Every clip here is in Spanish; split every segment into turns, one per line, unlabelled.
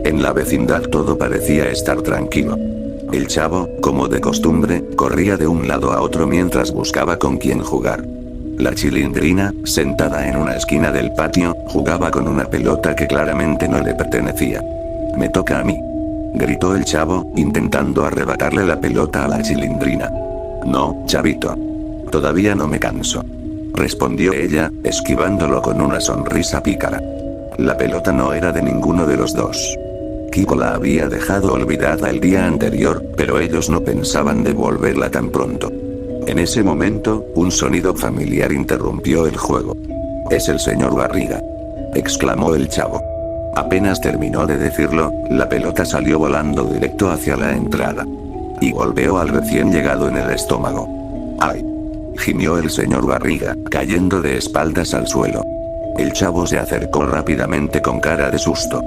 En la vecindad todo parecía estar tranquilo. El chavo, como de costumbre, corría de un lado a otro mientras buscaba con quién jugar. La Chilindrina, sentada en una esquina del patio, jugaba con una pelota que claramente no le pertenecía. «Me toca a mí», gritó el chavo, intentando arrebatarle la pelota a la Chilindrina. «No, chavito. Todavía no me canso», respondió ella, esquivándolo con una sonrisa pícara. La pelota no era de ninguno de los dos. Kiko la había dejado olvidada el día anterior, pero ellos no pensaban devolverla tan pronto. En ese momento, un sonido familiar interrumpió el juego. «Es el señor Barriga», exclamó el chavo. Apenas terminó de decirlo, la pelota salió volando directo hacia la entrada. Y golpeó al recién llegado en el estómago. «¡Ay!», gimió el señor Barriga, cayendo de espaldas al suelo. El chavo se acercó rápidamente con cara de susto.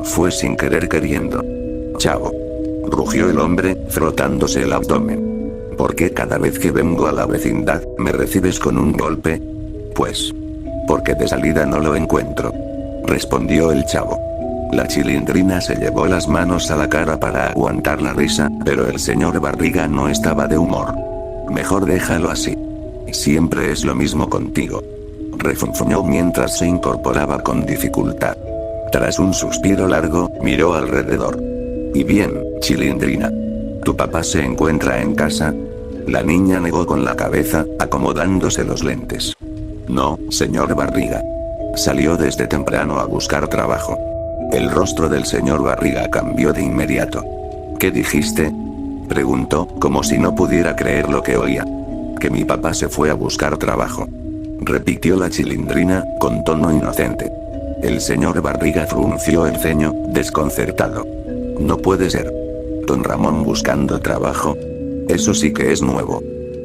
Fue sin querer queriendo. «Chavo», rugió el hombre, frotándose el abdomen. «¿Por qué cada vez que vengo a la vecindad, me recibes con un golpe?» «Pues, porque de salida no lo encuentro», respondió el chavo. La Chilindrina se llevó las manos a la cara para aguantar la risa, pero el señor Barriga no estaba de humor. «Mejor déjalo así. Siempre es lo mismo contigo», refunfuñó mientras se incorporaba con dificultad. Tras un suspiro largo, miró alrededor. «¿Y bien, Chilindrina? ¿Tu papá se encuentra en casa?» La niña negó con la cabeza, acomodándose los lentes. «No, señor Barriga. Salió desde temprano a buscar trabajo». El rostro del señor Barriga cambió de inmediato. «¿Qué dijiste?», preguntó, como si no pudiera creer lo que oía. «Que mi papá se fue a buscar trabajo», repitió la Chilindrina, con tono inocente. El señor Barriga frunció el ceño, desconcertado. «No puede ser. Don Ramón buscando trabajo. Eso sí que es nuevo».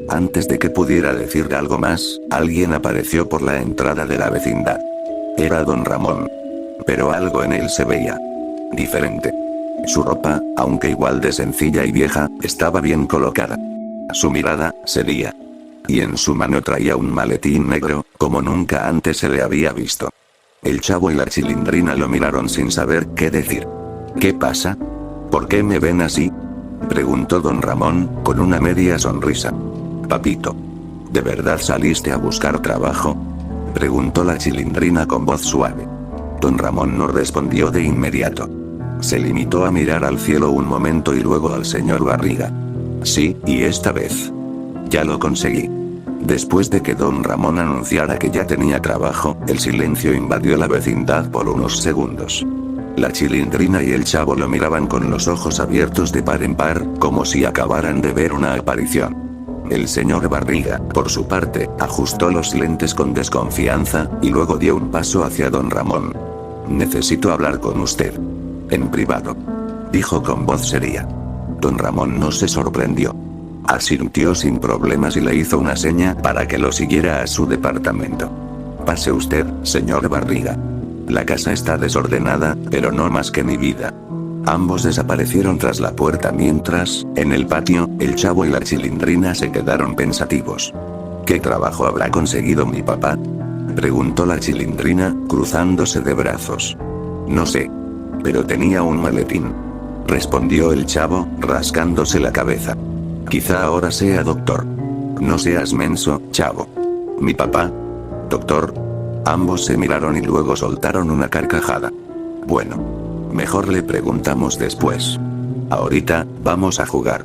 Antes de que pudiera decir algo más, alguien apareció por la entrada de la vecindad. Era don Ramón. Pero algo en él se veía diferente. Su ropa, aunque igual de sencilla y vieja, estaba bien colocada. Su mirada, seria. Y en su mano traía un maletín negro, como nunca antes se le había visto. El chavo y la Chilindrina lo miraron sin saber qué decir. «¿Qué pasa? ¿Por qué me ven así?», preguntó don Ramón, con una media sonrisa. «Papito, ¿de verdad saliste a buscar trabajo?», preguntó la Chilindrina con voz suave. Don Ramón no respondió de inmediato. Se limitó a mirar al cielo un momento y luego al señor Barriga. «Sí, y esta vez. Ya lo conseguí». Después de que don Ramón anunciara que ya tenía trabajo, el silencio invadió la vecindad por unos segundos. La Chilindrina y el chavo lo miraban con los ojos abiertos de par en par, como si acabaran de ver una aparición. El señor Barriga, por su parte, ajustó los lentes con desconfianza, y luego dio un paso hacia don Ramón. «Necesito hablar con usted. En privado», dijo con voz seria. Don Ramón no se sorprendió. Asintió sin problemas y le hizo una seña para que lo siguiera a su departamento. «Pase usted, señor Barriga. La casa está desordenada, pero no más que mi vida». Ambos desaparecieron tras la puerta mientras, en el patio, el chavo y la Chilindrina se quedaron pensativos. «¿Qué trabajo habrá conseguido mi papá?», preguntó la Chilindrina, cruzándose de brazos. «No sé. Pero tenía un maletín», respondió el chavo, rascándose la cabeza. «Quizá ahora sea doctor». «No seas menso, chavo». «¿Mi papá? ¿Doctor?». Ambos se miraron y luego soltaron una carcajada. «Bueno. Mejor le preguntamos después. Ahorita, vamos a jugar»,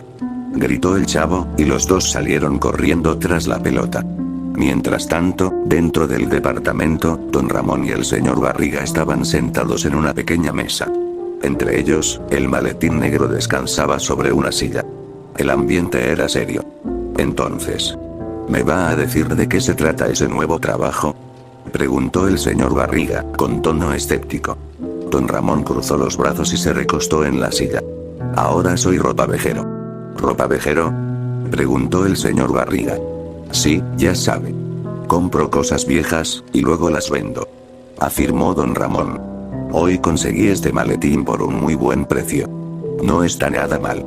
gritó el chavo, y los dos salieron corriendo tras la pelota. Mientras tanto, dentro del departamento, don Ramón y el señor Barriga estaban sentados en una pequeña mesa. Entre ellos, el maletín negro descansaba sobre una silla. El ambiente era serio. «Entonces, ¿me va a decir de qué se trata ese nuevo trabajo?», preguntó el señor Barriga, con tono escéptico. Don Ramón cruzó los brazos y se recostó en la silla. «Ahora soy ropavejero». «¿Ropavejero?», preguntó el señor Barriga. «Sí, ya sabe. Compro cosas viejas, y luego las vendo», afirmó don Ramón. «Hoy conseguí este maletín por un muy buen precio. No está nada mal».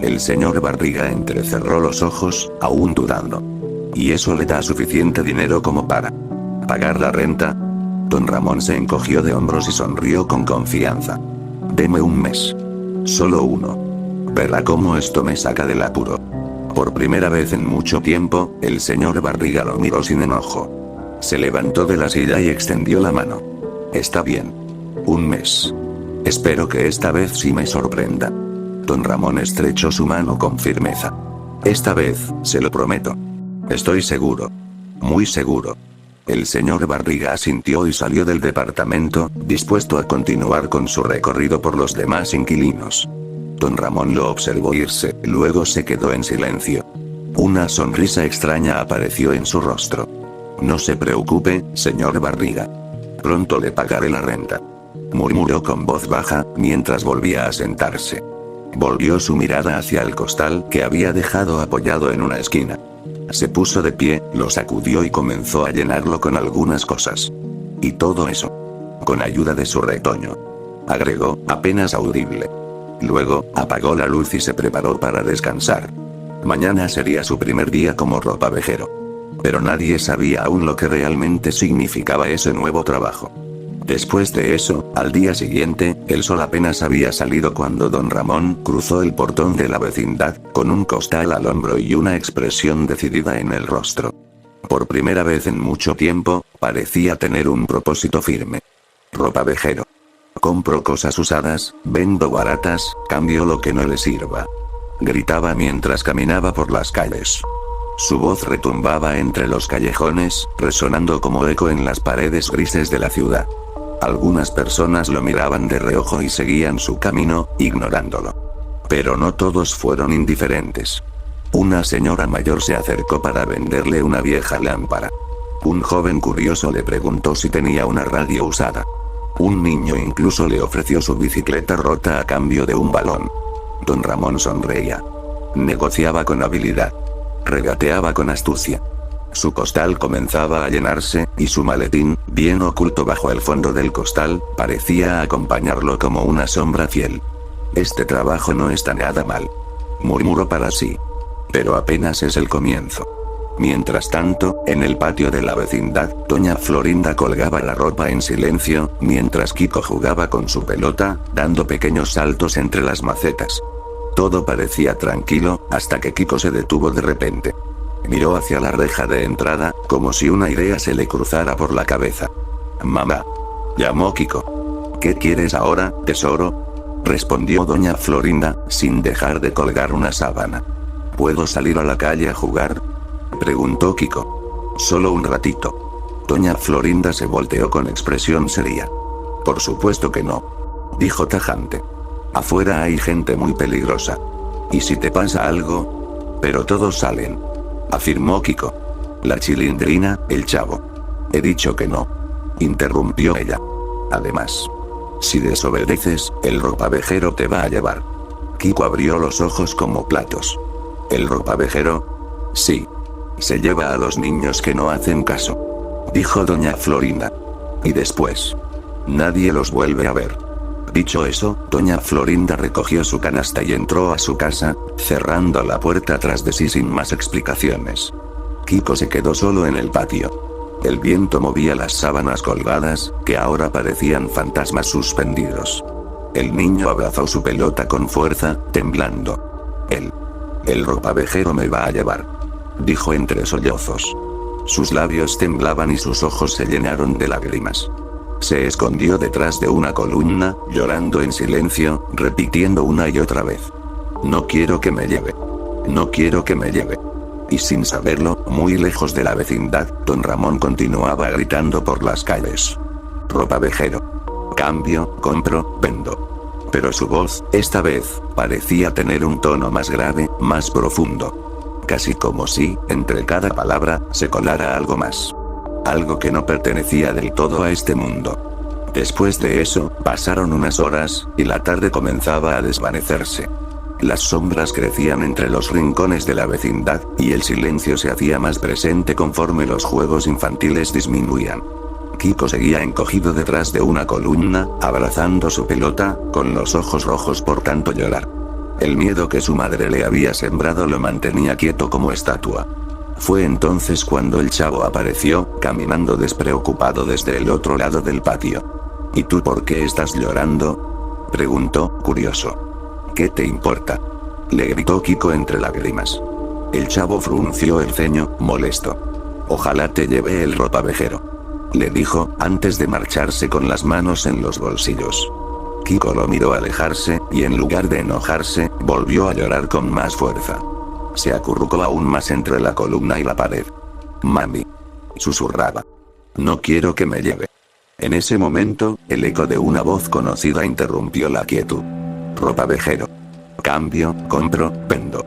El señor Barriga entrecerró los ojos, aún dudando. «¿Y eso le da suficiente dinero como para...?». ¿Pagar la renta? Don Ramón se encogió de hombros y sonrió con confianza. Deme un mes. Solo uno. Verá cómo esto me saca del apuro. Por primera vez en mucho tiempo, el señor Barriga lo miró sin enojo. Se levantó de la silla y extendió la mano. Está bien. Un mes. Espero que esta vez sí me sorprenda. Don Ramón estrechó su mano con firmeza. Esta vez, se lo prometo. Estoy seguro. Muy seguro. El señor Barriga asintió y salió del departamento, dispuesto a continuar con su recorrido por los demás inquilinos. Don Ramón lo observó irse, luego se quedó en silencio. Una sonrisa extraña apareció en su rostro. No se preocupe, señor Barriga. Pronto le pagaré la renta. Murmuró con voz baja, mientras volvía a sentarse. Volvió su mirada hacia el costal que había dejado apoyado en una esquina. Se puso de pie, lo sacudió y comenzó a llenarlo con algunas cosas. Y todo eso. Con ayuda de su retoño. Agregó, apenas audible. Luego, apagó la luz y se preparó para descansar. Mañana sería su primer día como ropavejero. Pero nadie sabía aún lo que realmente significaba ese nuevo trabajo. Después de eso, al día siguiente, el sol apenas había salido cuando don Ramón cruzó el portón de la vecindad, con un costal al hombro y una expresión decidida en el rostro. Por primera vez en mucho tiempo, parecía tener un propósito firme. Ropavejero. Compro cosas usadas, vendo baratas, cambio lo que no le sirva. Gritaba mientras caminaba por las calles. Su voz retumbaba entre los callejones, resonando como eco en las paredes grises de la ciudad. Algunas personas lo miraban de reojo y seguían su camino, ignorándolo. Pero no todos fueron indiferentes. Una señora mayor se acercó para venderle una vieja lámpara. Un joven curioso le preguntó si tenía una radio usada. Un niño incluso le ofreció su bicicleta rota a cambio de un balón. Don Ramón sonreía. Negociaba con habilidad. Regateaba con astucia. Su costal comenzaba a llenarse, y su maletín, bien oculto bajo el fondo del costal, parecía acompañarlo como una sombra fiel. Este trabajo no está nada mal. Murmuró para sí. Pero apenas es el comienzo. Mientras tanto, en el patio de la vecindad, doña Florinda colgaba la ropa en silencio, mientras Kiko jugaba con su pelota, dando pequeños saltos entre las macetas. Todo parecía tranquilo, hasta que Kiko se detuvo de repente. Miró hacia la reja de entrada, como si una idea se le cruzara por la cabeza. «Mamá», llamó Kiko. «¿Qué quieres ahora, tesoro?», respondió doña Florinda, sin dejar de colgar una sábana. «¿Puedo salir a la calle a jugar?», preguntó Kiko. «Solo un ratito». Doña Florinda se volteó con expresión seria. «Por supuesto que no», dijo tajante. «Afuera hay gente muy peligrosa. ¿Y si te pasa algo?». «Pero todos salen», afirmó Kiko. «La Chilindrina, el chavo». «He dicho que no», interrumpió ella. «Además, si desobedeces, el ropavejero te va a llevar». Kiko abrió los ojos como platos. «¿El ropavejero?». «Sí. Se lleva a los niños que no hacen caso», dijo doña Florinda. «Y después, nadie los vuelve a ver». Dicho eso, doña Florinda recogió su canasta y entró a su casa, cerrando la puerta tras de sí sin más explicaciones. Kiko se quedó solo en el patio. El viento movía las sábanas colgadas, que ahora parecían fantasmas suspendidos. El niño abrazó su pelota con fuerza, temblando. El ropavejero me va a llevar», dijo entre sollozos. Sus labios temblaban y sus ojos se llenaron de lágrimas. Se escondió detrás de una columna, llorando en silencio, repitiendo una y otra vez: «No quiero que me lleve. No quiero que me lleve». Y sin saberlo, muy lejos de la vecindad, don Ramón continuaba gritando por las calles: «Ropavejero. Cambio, compro, vendo». Pero su voz, esta vez, parecía tener un tono más grave, más profundo. Casi como si, entre cada palabra, se colara algo más. Algo que no pertenecía del todo a este mundo. Después de eso, pasaron unas horas, y la tarde comenzaba a desvanecerse. Las sombras crecían entre los rincones de la vecindad, y el silencio se hacía más presente conforme los juegos infantiles disminuían. Kiko seguía encogido detrás de una columna, abrazando su pelota, con los ojos rojos por tanto llorar. El miedo que su madre le había sembrado lo mantenía quieto como estatua. Fue entonces cuando el chavo apareció, caminando despreocupado desde el otro lado del patio. ¿Y tú por qué estás llorando?, preguntó, curioso. ¿Qué te importa?, le gritó Kiko entre lágrimas. El chavo frunció el ceño, molesto. Ojalá te lleve el ropavejero, le dijo, antes de marcharse con las manos en los bolsillos. Kiko lo miró alejarse, y en lugar de enojarse, volvió a llorar con más fuerza. Se acurrucó aún más entre la columna y la pared. Mami, susurraba. No quiero que me lleve. En ese momento, el eco de una voz conocida interrumpió la quietud. Ropavejero. Cambio, compro, vendo.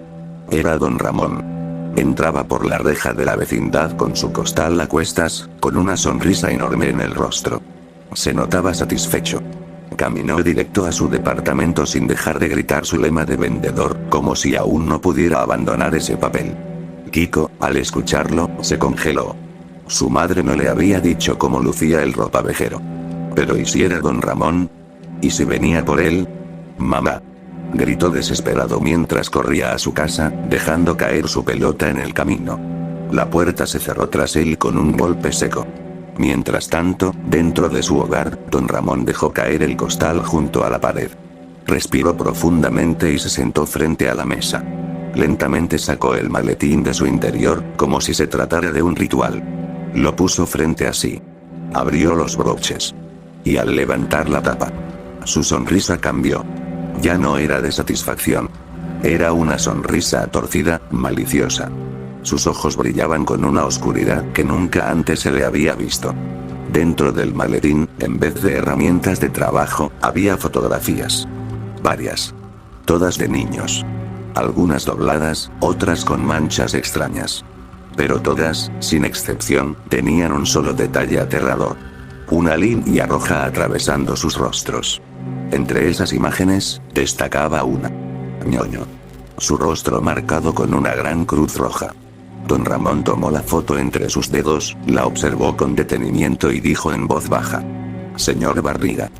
Era don Ramón. Entraba por la reja de la vecindad con su costal a cuestas, con una sonrisa enorme en el rostro. Se notaba satisfecho. Caminó directo a su departamento sin dejar de gritar su lema de vendedor, como si aún no pudiera abandonar ese papel. Kiko, al escucharlo, se congeló. Su madre no le había dicho cómo lucía el ropavejero. Pero ¿y si era don Ramón? ¿Y si venía por él? Mamá, gritó desesperado mientras corría a su casa, dejando caer su pelota en el camino. La puerta se cerró tras él con un golpe seco. Mientras tanto, dentro de su hogar, don Ramón dejó caer el costal junto a la pared. Respiró profundamente y se sentó frente a la mesa. Lentamente sacó el maletín de su interior, como si se tratara de un ritual. Lo puso frente a sí. Abrió los broches. Y al levantar la tapa, su sonrisa cambió. Ya no era de satisfacción. Era una sonrisa torcida, maliciosa. Sus ojos brillaban con una oscuridad que nunca antes se le había visto. Dentro del maletín, en vez de herramientas de trabajo, había fotografías. Varias. Todas de niños. Algunas dobladas, otras con manchas extrañas. Pero todas, sin excepción, tenían un solo detalle aterrador. Una línea roja atravesando sus rostros. Entre esas imágenes, destacaba una. Ñoño. Su rostro marcado con una gran cruz roja. Don Ramón tomó la foto entre sus dedos, la observó con detenimiento y dijo en voz baja. Señor Barriga.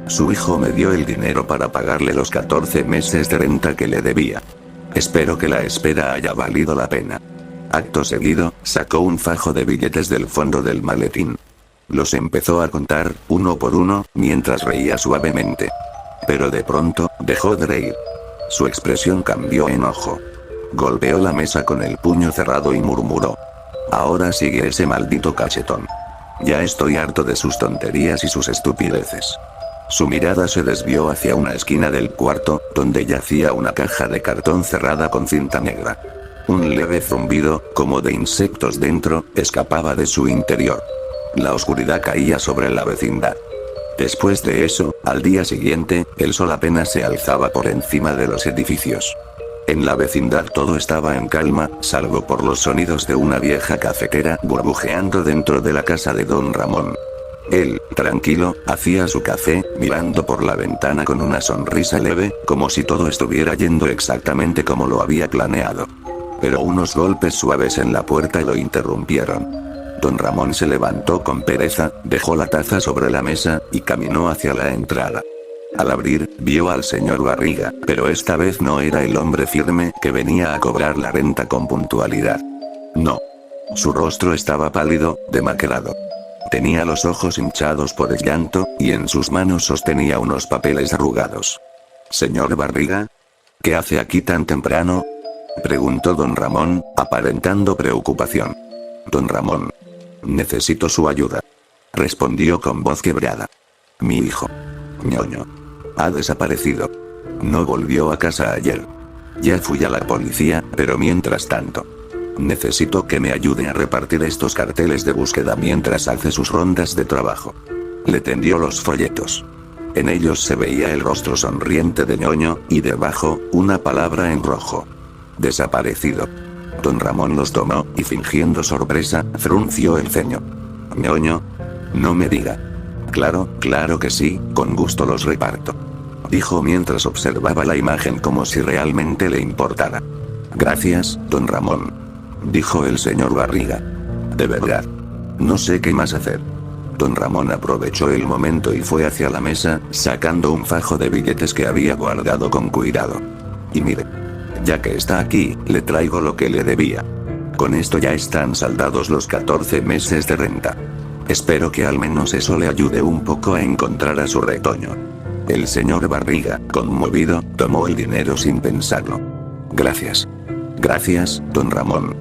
Su hijo me dio el dinero para pagarle los 14 meses de renta que le debía. Espero que la espera haya valido la pena. Acto seguido, sacó un fajo de billetes del fondo del maletín. Los empezó a contar, uno por uno, mientras reía suavemente. Pero de pronto, dejó de reír. Su expresión cambió en enojo. Golpeó la mesa con el puño cerrado y murmuró. Ahora sigue ese maldito cachetón. Ya estoy harto de sus tonterías y sus estupideces. Su mirada se desvió hacia una esquina del cuarto, donde yacía una caja de cartón cerrada con cinta negra. Un leve zumbido, como de insectos dentro, escapaba de su interior. La oscuridad caía sobre la vecindad. Después de eso, al día siguiente, el sol apenas se alzaba por encima de los edificios. En la vecindad todo estaba en calma, salvo por los sonidos de una vieja cafetera burbujeando dentro de la casa de don Ramón. Él, tranquilo, hacía su café, mirando por la ventana con una sonrisa leve, como si todo estuviera yendo exactamente como lo había planeado. Pero unos golpes suaves en la puerta lo interrumpieron. Don Ramón se levantó con pereza, dejó la taza sobre la mesa, y caminó hacia la entrada. Al abrir, vio al señor Barriga, pero esta vez no era el hombre firme que venía a cobrar la renta con puntualidad. No. Su rostro estaba pálido, demacrado. Tenía los ojos hinchados por el llanto, y en sus manos sostenía unos papeles arrugados. ¿Señor Barriga? ¿Qué hace aquí tan temprano?, preguntó don Ramón, aparentando preocupación. Don Ramón. Necesito su ayuda, respondió con voz quebrada. Mi hijo. Ñoño. Ha desaparecido. No volvió a casa ayer. Ya fui a la policía, pero mientras tanto, necesito que me ayude a repartir estos carteles de búsqueda mientras hace sus rondas de trabajo. Le tendió los folletos. En ellos se veía el rostro sonriente de Ñoño, y debajo, una palabra en rojo. Desaparecido. Don Ramón los tomó, y fingiendo sorpresa, frunció el ceño. Ñoño. No me diga. Claro que sí, con gusto los reparto, dijo mientras observaba la imagen como si realmente le importara. Gracias, don Ramón, dijo el señor Barriga. De verdad. No sé qué más hacer. Don Ramón aprovechó el momento y fue hacia la mesa, sacando un fajo de billetes que había guardado con cuidado. Y mire. Ya que está aquí, le traigo lo que le debía. Con esto ya están saldados los 14 meses de renta. Espero que al menos eso le ayude un poco a encontrar a su retoño. El señor Barriga, conmovido, tomó el dinero sin pensarlo. Gracias. Gracias, don Ramón.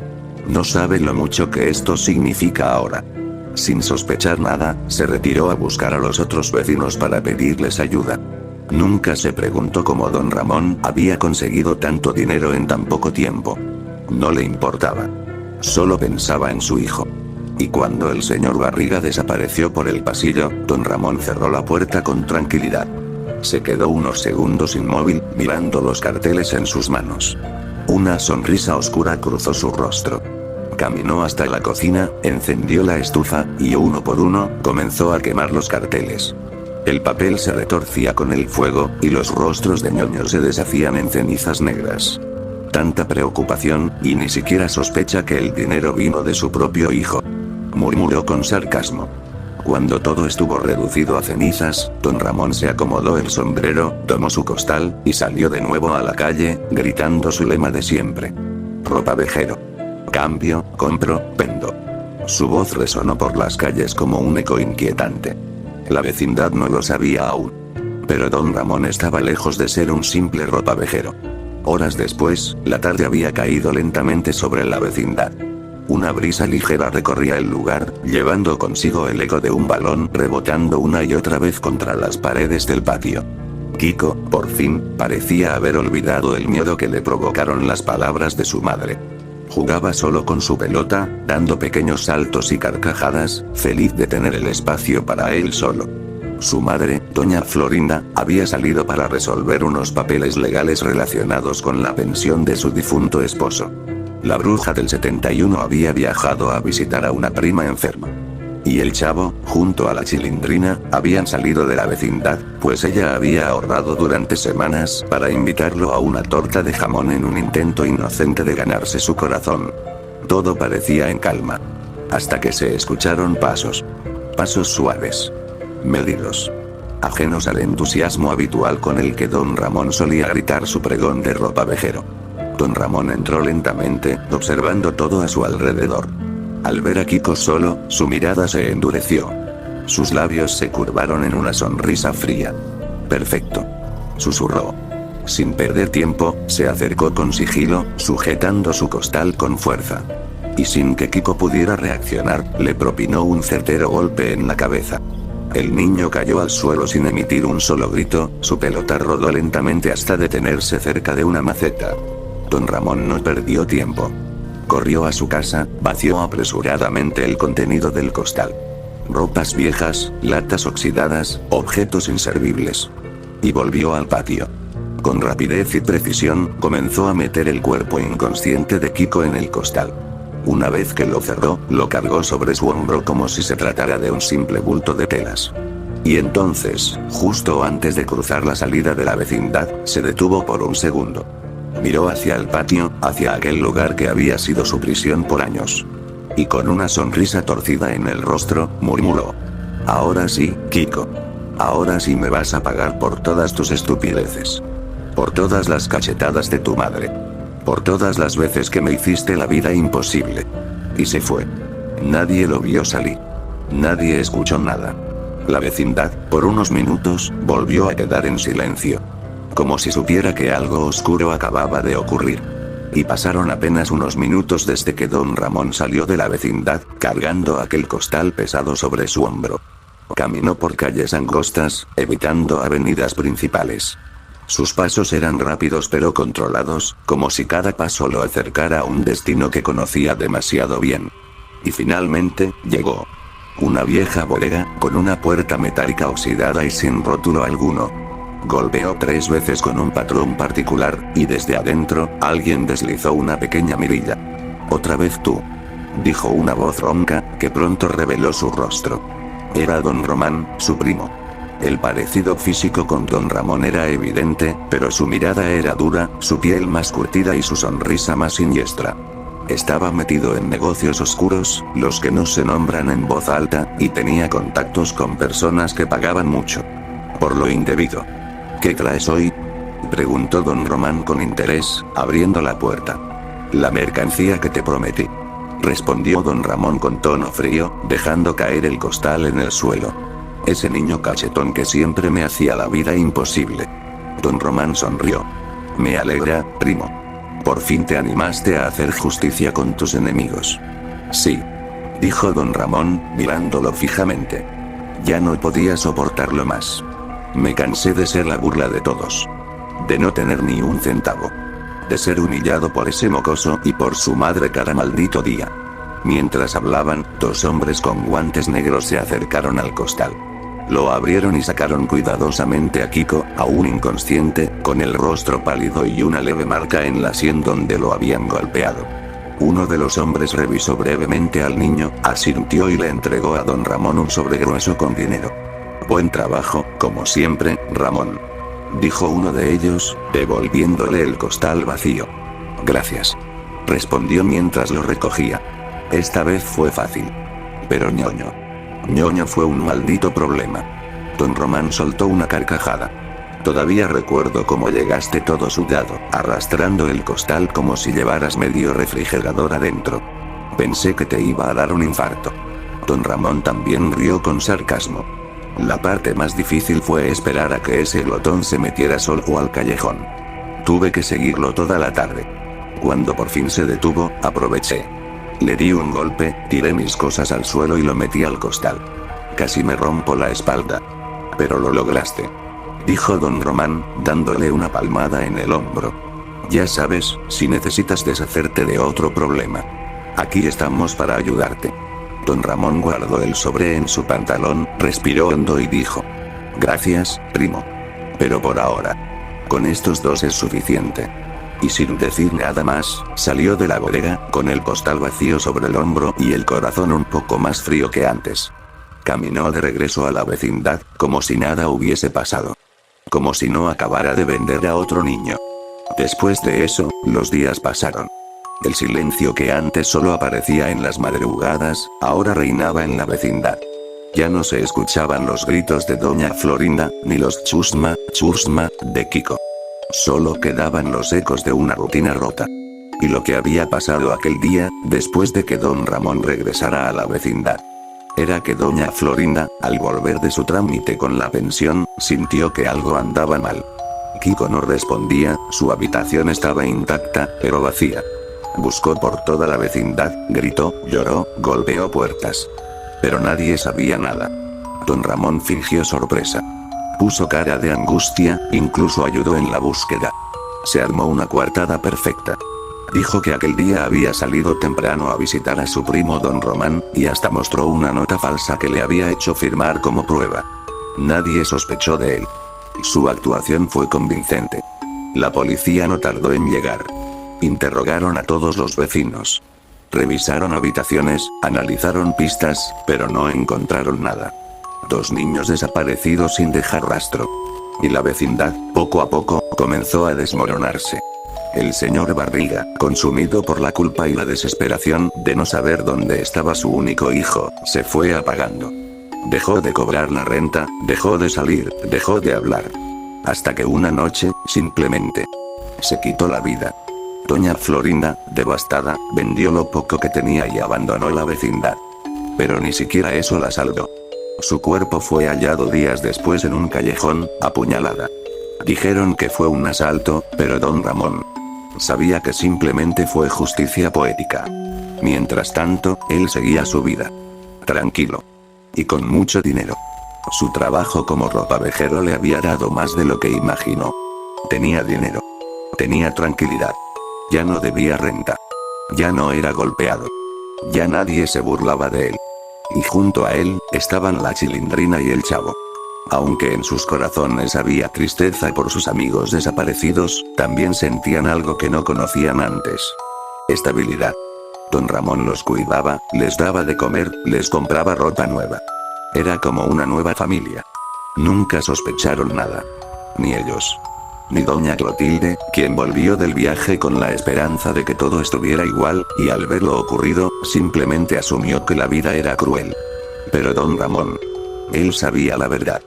No sabe lo mucho que esto significa ahora. Sin sospechar nada, se retiró a buscar a los otros vecinos para pedirles ayuda. Nunca se preguntó cómo don Ramón había conseguido tanto dinero en tan poco tiempo. No le importaba. Solo pensaba en su hijo. Y cuando el señor Barriga desapareció por el pasillo, don Ramón cerró la puerta con tranquilidad. Se quedó unos segundos inmóvil, mirando los carteles en sus manos. Una sonrisa oscura cruzó su rostro. Caminó hasta la cocina, encendió la estufa, y uno por uno, comenzó a quemar los carteles. El papel se retorcía con el fuego, y los rostros de ñoños se deshacían en cenizas negras. Tanta preocupación, y ni siquiera sospecha que el dinero vino de su propio hijo. Murmuró con sarcasmo. Cuando todo estuvo reducido a cenizas, don Ramón se acomodó el sombrero, tomó su costal, y salió de nuevo a la calle, gritando su lema de siempre. Ropavejero. Cambio, compro, vendo. Su voz resonó por las calles como un eco inquietante. La vecindad no lo sabía aún. Pero don Ramón estaba lejos de ser un simple ropavejero. Horas después, la tarde había caído lentamente sobre la vecindad. Una brisa ligera recorría el lugar, llevando consigo el eco de un balón rebotando una y otra vez contra las paredes del patio. Kiko, por fin, parecía haber olvidado el miedo que le provocaron las palabras de su madre. Jugaba solo con su pelota, dando pequeños saltos y carcajadas, feliz de tener el espacio para él solo. Su madre, doña Florinda, había salido para resolver unos papeles legales relacionados con la pensión de su difunto esposo. La bruja del 71 había viajado a visitar a una prima enferma. Y el chavo, junto a la Chilindrina, habían salido de la vecindad, pues ella había ahorrado durante semanas para invitarlo a una torta de jamón en un intento inocente de ganarse su corazón. Todo parecía en calma. Hasta que se escucharon pasos. Pasos suaves. Medidos. Ajenos al entusiasmo habitual con el que don Ramón solía gritar su pregón de ropavejero. Don Ramón entró lentamente, observando todo a su alrededor. Al ver a Kiko solo, su mirada se endureció. Sus labios se curvaron en una sonrisa fría. Perfecto. Susurró. Sin perder tiempo, se acercó con sigilo, sujetando su costal con fuerza. Y sin que Kiko pudiera reaccionar, le propinó un certero golpe en la cabeza. El niño cayó al suelo sin emitir un solo grito, su pelota rodó lentamente hasta detenerse cerca de una maceta. Don Ramón no perdió tiempo. Corrió a su casa, vació apresuradamente el contenido del costal. Ropas viejas, latas oxidadas, objetos inservibles. Y volvió al patio. Con rapidez y precisión, comenzó a meter el cuerpo inconsciente de Kiko en el costal. Una vez que lo cerró, lo cargó sobre su hombro como si se tratara de un simple bulto de telas. Y entonces, justo antes de cruzar la salida de la vecindad, se detuvo por un segundo. Miró hacia el patio, hacia aquel lugar que había sido su prisión por años. Y con una sonrisa torcida en el rostro, murmuró. Ahora sí, Kiko. Ahora sí me vas a pagar por todas tus estupideces. Por todas las cachetadas de tu madre. Por todas las veces que me hiciste la vida imposible. Y se fue. Nadie lo vio salir. Nadie escuchó nada. La vecindad, por unos minutos, volvió a quedar en silencio. Como si supiera que algo oscuro acababa de ocurrir. Y pasaron apenas unos minutos desde que don Ramón salió de la vecindad, cargando aquel costal pesado sobre su hombro. Caminó por calles angostas, evitando avenidas principales. Sus pasos eran rápidos pero controlados, como si cada paso lo acercara a un destino que conocía demasiado bien. Y finalmente, llegó. Una vieja bodega, con una puerta metálica oxidada y sin rótulo alguno. Golpeó 3 veces con un patrón particular, y desde adentro, alguien deslizó una pequeña mirilla. «Otra vez tú», dijo una voz ronca, que pronto reveló su rostro. Era don Román, su primo. El parecido físico con don Ramón era evidente, pero su mirada era dura, su piel más curtida y su sonrisa más siniestra. Estaba metido en negocios oscuros, los que no se nombran en voz alta, y tenía contactos con personas que pagaban mucho. Por lo indebido. «¿Qué traes hoy?», preguntó don Román con interés, abriendo la puerta. «La mercancía que te prometí». respondió don Ramón con tono frío, dejando caer el costal en el suelo. Ese niño cachetón que siempre me hacía la vida imposible. Don Román sonrió. Me alegra, primo. Por fin te animaste a hacer justicia con tus enemigos. Sí, dijo don Ramón, mirándolo fijamente. Ya no podía soportarlo más. Me cansé de ser la burla de todos. De no tener ni un centavo. De ser humillado por ese mocoso y por su madre cada maldito día. Mientras hablaban, dos hombres con guantes negros se acercaron al costal. Lo abrieron y sacaron cuidadosamente a Kiko, aún inconsciente, con el rostro pálido y una leve marca en la sien donde lo habían golpeado. Uno de los hombres revisó brevemente al niño, asintió y le entregó a don Ramón un sobre grueso con dinero. Buen trabajo, como siempre, Ramón, dijo uno de ellos, devolviéndole el costal vacío. Gracias, respondió mientras lo recogía. Esta vez fue fácil. Pero ñoño fue un maldito problema. Don Román soltó una carcajada. Todavía recuerdo cómo llegaste todo sudado, arrastrando el costal como si llevaras medio refrigerador adentro. Pensé que te iba a dar un infarto. Don Ramón también rió con sarcasmo. La parte más difícil fue esperar a que ese glotón se metiera solo al callejón. Tuve que seguirlo toda la tarde. Cuando por fin se detuvo, aproveché. Le di un golpe, tiré mis cosas al suelo y lo metí al costal. Casi me rompo la espalda. Pero lo lograste, dijo don Román, dándole una palmada en el hombro. Ya sabes, si necesitas deshacerte de otro problema, aquí estamos para ayudarte. Don Ramón guardó el sobre en su pantalón, respiró hondo y dijo: gracias, primo. Pero por ahora, con estos dos es suficiente. Y sin decir nada más, salió de la bodega, con el costal vacío sobre el hombro y el corazón un poco más frío que antes. Caminó de regreso a la vecindad, como si nada hubiese pasado. Como si no acabara de vender a otro niño. Después de eso, los días pasaron. El silencio que antes solo aparecía en las madrugadas, ahora reinaba en la vecindad. Ya no se escuchaban los gritos de doña Florinda, ni los chusma, de Kiko. Solo quedaban los ecos de una rutina rota. Y lo que había pasado aquel día, después de que don Ramón regresara a la vecindad. Era que doña Florinda, al volver de su trámite con la pensión, sintió que algo andaba mal. Kiko no respondía, su habitación estaba intacta, pero vacía. Buscó por toda la vecindad, gritó, lloró, golpeó puertas. Pero nadie sabía nada. Don Ramón fingió sorpresa. Puso cara de angustia, incluso ayudó en la búsqueda. Se armó una coartada perfecta. Dijo que aquel día había salido temprano a visitar a su primo don Román, y hasta mostró una nota falsa que le había hecho firmar como prueba. Nadie sospechó de él. Su actuación fue convincente. La policía no tardó en llegar. Interrogaron a todos los vecinos. Revisaron habitaciones, analizaron pistas, pero no encontraron nada. Dos niños desaparecidos sin dejar rastro. Y la vecindad, poco a poco, comenzó a desmoronarse. El señor Barriga, consumido por la culpa y la desesperación de no saber dónde estaba su único hijo, se fue apagando. Dejó de cobrar la renta, dejó de salir, dejó de hablar. Hasta que una noche, simplemente, se quitó la vida. Doña Florinda, devastada, vendió lo poco que tenía y abandonó la vecindad. Pero ni siquiera eso la salvó. Su cuerpo fue hallado días después en un callejón, apuñalada. Dijeron que fue un asalto, pero don Ramón sabía que simplemente fue justicia poética. Mientras tanto, él seguía su vida. Tranquilo. Y con mucho dinero. Su trabajo como ropavejero le había dado más de lo que imaginó. Tenía dinero. Tenía tranquilidad. Ya no debía renta. Ya no era golpeado. Ya nadie se burlaba de él. Y junto a él, estaban la Chilindrina y el Chavo. Aunque en sus corazones había tristeza por sus amigos desaparecidos, también sentían algo que no conocían antes. Estabilidad. Don Ramón los cuidaba, les daba de comer, les compraba ropa nueva. Era como una nueva familia. Nunca sospecharon nada. Ni ellos. Ni doña Clotilde, quien volvió del viaje con la esperanza de que todo estuviera igual, y al ver lo ocurrido, simplemente asumió que la vida era cruel. Pero don Ramón, él sabía la verdad.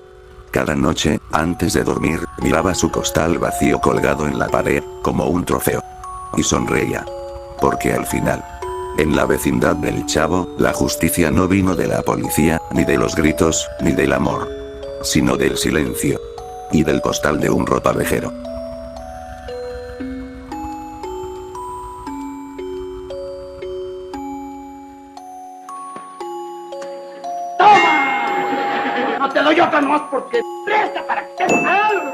Cada noche, antes de dormir, miraba su costal vacío colgado en la pared, como un trofeo. Y sonreía. Porque al final, En la vecindad del chavo, la justicia no vino de la policía, ni de los gritos, ni del amor, sino del silencio. Y del costal de un ropavejero.
¡Toma! No te doy otra nomás porque presta para que te algo.